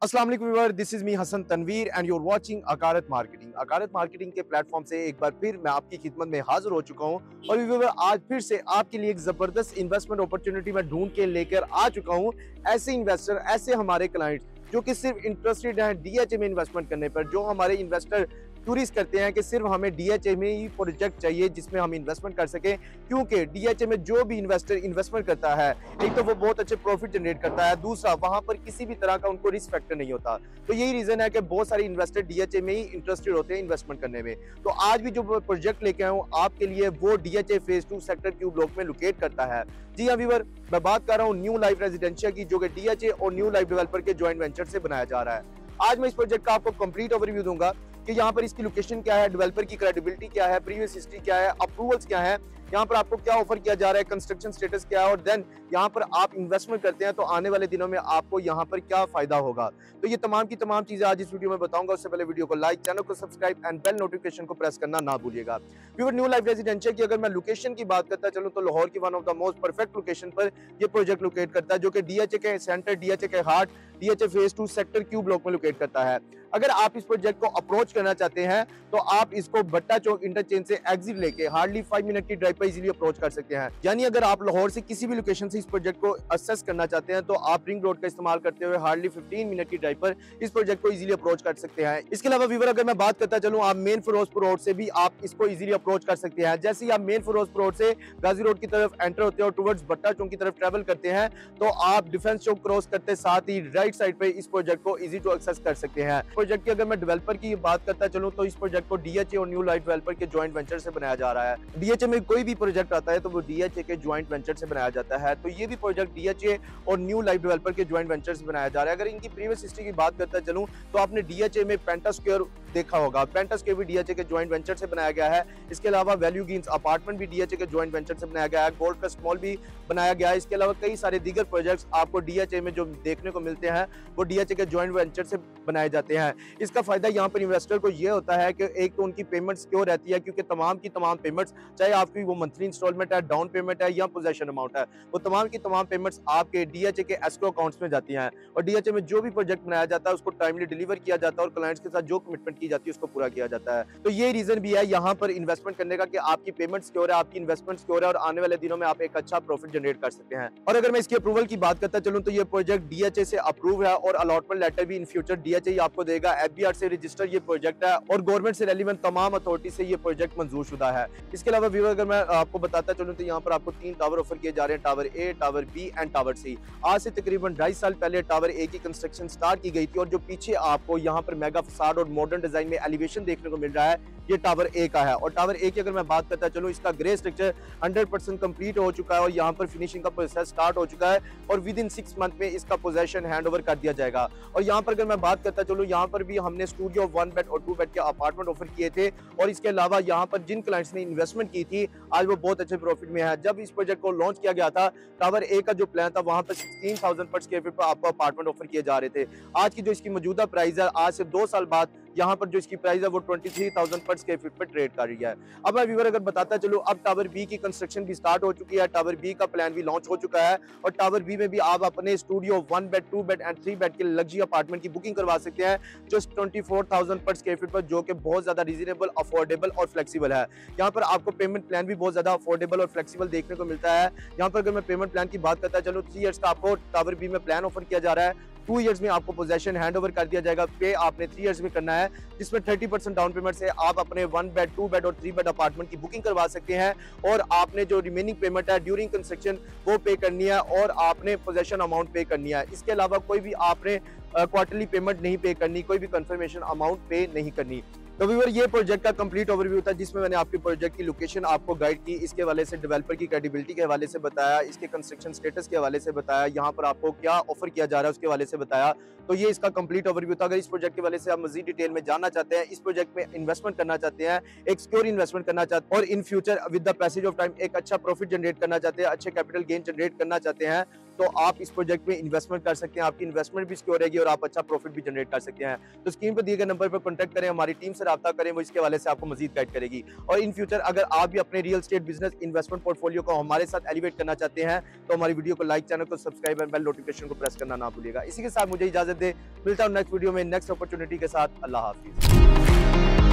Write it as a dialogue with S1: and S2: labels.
S1: अस्सलाम वालेकुम viewer, this is me Hasan Tanveer and you are watching Akarat marketing. Akarat marketing के platform से एक बार फिर मैं आपकी खिदमत में हाजिर हो चुका हूं और व्यूअर आज फिर से आपके लिए एक जबरदस्त इन्वेस्टमेंट अपॉर्चुनिटी मैं ढूंढ के लेकर आ चुका हूं। ऐसे इन्वेस्टर, ऐसे हमारे क्लाइंट्स जो कि सिर्फ इंटरेस्टेड हैं डीएचए में इन्वेस्टमेंट करने पर, जो हमारे इन्वेस्टर टूरिस्ट करते हैं कि सिर्फ हमें डीएचए में ही प्रोजेक्ट चाहिए जिसमें हम इन्वेस्टमेंट कर सकें, क्योंकि डीएचए में जो भी इन्वेस्टर इन्वेस्टमेंट करता है एक तो वो बहुत अच्छे प्रॉफिट जनरेट करता है, दूसरा वहां पर किसी भी तरह का उनको रिस्क फैक्टर नहीं होता। तो यही रीजन है कि बहुत सारे इन्वेस्टर डीएचए में ही इंटरेस्टेड होते हैं इन्वेस्टमेंट करने में। तो आज भी जो प्रोजेक्ट लेके आया हूँ आपके लिए वो DHA phase 2 sector Q block में लोकेट करता है। जी हाँ व्यूअर, मैं बात कर रहा हूँ न्यू लाइफ रेजिडेंशियल की, जो कि डीएचए और न्यू लाइफ डेवलपर के ज्वाइंट वेंचर से बनाया जा रहा है। आज मैं इस प्रोजेक्ट का आपको कंप्लीट ओवरव्यू दूंगा कि यहाँ पर इसकी लोकेशन क्या है, डेवलपर की क्रेडिबिलिटी क्या है, प्रीवियस हिस्ट्री क्या है, अप्रूवल्स क्या है, यहाँ पर आपको क्या ऑफर किया जा रहा है, कंस्ट्रक्शन स्टेटस क्या है, और देन यहाँ पर आप इन्वेस्टमेंट करते हैं तो आने वाले दिनों में आपको यहाँ पर क्या फायदा होगा। तो ये तमाम की तमाम चीजें आज इस वीडियो में बताऊंगा। उससे पहले वीडियो को लाइक, चैनल को सब्सक्राइब एंड बेल नोटिफिकेशन को प्रेस करना ना भूलिएगा। व्यूअर, न्यू लाइफ रेजिडेंशियल की अगर मैं लोकेशन की बात करता चलूँ तो लाहौर की one of the most perfect location पर ये प्रोजेक्ट लोकेट करता है, जो कि डीएचए के सेंटर, डीएचए के heart, DHA phase 2 sector Q block में लोकेट करता है। अगर आप इस प्रोजेक्ट को अप्रोच करना चाहते हैं तो आप इसको भट्टा चौक इंटरचेंज से एग्जिट लेके हार्डली 5 मिनट की ड्राइव पर इजीली अप्रोच कर सकते हैं। यानी अगर आप लाहौर से किसी भी लोकेशन से इस प्रोजेक्ट को असेस करना चाहते हैं तो आप रिंग रोड का इस्तेमाल करते हुए हार्डली 15 मिनट की ड्राइव पर इस प्रोजेक्ट को इजीली अप्रोच कर सकते हैं। इसके अलावा व्यूअर, अगर मैं बात करता चलूं, आप मेन फिरोजपुर रोड से भी आप इसको इजीली अप्रोच कर सकते हैं। जैसे ही आप मेन फिरोजपुर रोड से गाजी रोड की तरफ एंटर होते हैं और टुवर्ड्स भट्टा चौक की तरफ ट्रेवल करते हैं तो आप डिफेंस चौक क्रॉस करते साथ ही राइट साइड पे इस प्रोजेक्ट को इजी टू एक्सेस कर सकते हैं। प्रोजेक्ट की अगर मैं डेवलपर की बात करता चलूं तो इस प्रोजेक्ट को डीएचए और न्यू लाइफ डेवलपर के ज्वाइंट वेंचर से बनाया जा रहा है। डीएचए में कोई भी प्रोजेक्ट आता है तो वो डीएचए के ज्वाइंट वेंचर से बनाया जाता है, तो ये भी प्रोजेक्ट डीएचए और न्यू लाइफ डेवलपर के ज्वाइंट वेंचर से बनाया जा रहा है। अगर इनकी प्रीवियस हिस्ट्री की बात करता चलूं तो आपने डीएचए में पेंटा स्क्वायर देखा होगा, पेंटा स्क्वायर भी डीएचए के ज्वाइंट वेंचर से बनाया गया है। इसके अलावा वैल्यू गेन्स अपार्टमेंट भी डीएचए के ज्वाइंट वेंचर से बनाया गया है, गोल्ड कस्ट मॉल भी बनाया गया है। इसके अलावा कई सारे दीगर प्रोजेक्ट्स आपको डीएचए में जो देखने को मिलते हैं वो डीएचए के ज्वाइंट वेंचर से बनाए जाते हैं। इसका फायदा यहाँ पर इन्वेस्टर को ये होता है कि एक तो उनकी पेमेंट सिक्योर रहती है, क्योंकि तमाम की तमाम पेमेंट्स, चाहे आपकी वो मंथली इंस्टॉलमेंट है, डाउन पेमेंट है या पोजेशन अमाउंट है, वो तमाम की तमाम पेमेंट्स आपके डीएचए के एस्क्रो अकाउंट्स में जाती हैं। और डीएचए में जो भी प्रोजेक्ट बनाया जाता है उसको टाइमली डिलीवर किया जाता है और क्लाइंट्स के साथ जो कमिटमेंट की जाती है उसको पूरा किया जाता है। तो ये रीजन भी है यहाँ पर इन्वेस्टमेंट करने का कि आपकी पेमेंट सिक्योर है, आपकी इन्वेस्टमेंट सिक्योर है और आने वाले दिनों में आप एक अच्छा प्रॉफिट जनरेट कर सकते हैं। और अगर मैं इसकी अप्रूवल की बात करता चलूं तो ये प्रोजेक्ट डीएचए से अप्रूव है और अलॉटमेंट लेटर भी इन फ्यूचर डीएचए ही आपको देगा। एफबीआर से रजिस्टर ये प्रोजेक्ट है और गवर्नमेंट से रेलिवेंट तमाम अथॉरिटी से ये प्रोजेक्ट मंजूर शुदा है। इसके अलावा व्यूअर, अगर मैं आपको बताता चलूं तो यहाँ पर आपको 3 टावर ऑफर किए जा रहे हैं, tower A, tower B and tower C. आज से तकरीबन 2.5 साल पहले टावर ए की कंस्ट्रक्शन स्टार्ट की गई थी और जो पीछे आपको यहाँ पर मेगा फसाड और मॉडर्न डिजाइन में एलिवेशन देखने को मिल रहा है ये टावर ए का है। और टावर ए की अगर मैं बात करता चलूं, इसका ग्रे स्ट्रक्चर 100% कंप्लीट हो चुका है और यहाँ पर फिनिशिंग का प्रोसेस स्टार्ट हो चुका है और विद इन 6 मंथ में इसका पोजेशन हैंड ओवर कर दिया जाएगा। और यहाँ पर अगर मैं बात करता चलूं, यहाँ पर भी हमने स्टूडियो 1 बेड और 2 बेड के अपार्टमेंट ऑफर किए थे और इसके अलावा यहाँ पर जिन क्लाइंट्स ने इन्वेस्टमेंट की थी आज वो बहुत अच्छे प्रॉफिट में है। जब इस प्रोजेक्ट को लॉन्च किया गया था, टावर ए का जो प्लान था वहां पर 16,000 पर स्क्वायर फीट पर आपको अपार्टमेंट ऑफर किए जा रहे थे। आज की जो इसकी मौजूदा प्राइस है, आज से 2 साल बाद यहाँ पर जो इसकी प्राइस है वो 23,000 पर स्क्वायर फीट पर ट्रेड कर रही है। अब मैं व्यूअर अगर बताता चलूं, अब टावर बी की कंस्ट्रक्शन भी स्टार्ट हो चुकी है, टावर बी का प्लान भी लॉन्च हो चुका है और टावर बी में भी आप अपने studio 1 bed, 2 bed and 3 bed के लग्जरी अपार्टमेंट की बुकिंग करवा सकते हैं जस्ट 24,000 पर स्क्वायर फीट पर, जो कि बहुत ज्यादा रीजनेबल, अफोर्डेबल और फ्लेक्सिबल है। यहाँ पर आपको पेमेंट प्लान भी बहुत ज्यादा अफोर्डेबल और फ्लेक्सिबल देखने को मिलता है। यहाँ पर अगर मैं पेमेंट प्लान की बात करता चलूं, 3 इयर्स का आपको टावर बी में प्लान ऑफर किया जा रहा है। 2 इयर्स में आपको पोजेशन हैंड ओवर कर दिया जाएगा। पे आपने 3 इयर्स में करना है, जिसमें 30% डाउन पेमेंट से आप अपने 1 बेड, 2 बेड और 3 बेड अपार्टमेंट की बुकिंग करवा सकते हैं और आपने जो रिमेनिंग पेमेंट है ड्यूरिंग कंस्ट्रक्शन वो पे करनी है और आपने पोजेशन अमाउंट पे करनी है। इसके अलावा कोई भी आपने क्वार्टरली पेमेंट नहीं पे करनी, कोई भी कंफर्मेशन अमाउंट पे नहीं करनी। तो व्यूअर, ये प्रोजेक्ट का कंप्लीट ओवरव्यू था जिसमें मैंने आपके प्रोजेक्ट की लोकेशन आपको गाइड की, इसके हवाले से डेवलपर की क्रेडिबिलिटी के हवाले से बताया, इसके कंस्ट्रक्शन स्टेटस के हवाले से बताया, यहाँ पर आपको क्या ऑफर किया जा रहा है उसके हवाले से बताया। तो ये इसका कंप्लीट ओवरव्यू था। अगर इस प्रोजेक्ट के हवाले से आप मजीद डिटेल में जानना चाहते हैं, इस प्रोजेक्ट में इन्वेस्टमेंट करना चाहते हैं, एक सिक्योर इन्वेस्टमेंट करना चाहते हैं और in future with the passage of time एक अच्छा प्रॉफिट जनरेट करना चाहते हैं, अच्छे कैपिटल गेन जनरेट करना चाहते हैं, तो आप इस प्रोजेक्ट में इन्वेस्टमेंट कर सकते हैं, आपकी इन्वेस्टमेंट भी सिक्योर रहेगी और आप अच्छा प्रॉफिट भी जनरेट कर सकते हैं। तो स्क्रीन पर दिए गए नंबर पर कॉन्टैक्ट करें, हमारी टीम से राब्ता करें, वो इसके हवाले से आपको मजीद गाइड करेगी। और इन फ्यूचर अगर आप भी अपने real estate business investment portfolio को हमारे साथ एलिवेट करना चाहते हैं तो हमारी वीडियो को लाइक, चैनल को सब्सक्राइब और बेल नोटिफिकेशन को प्रेस करना ना भूलिएगा। इसी के साथ मुझे इजाजत दे, मिलता हूं नेक्स्ट वीडियो में नेक्स्ट अपॉर्चुनिटी के साथ। अल्लाह हाफिज।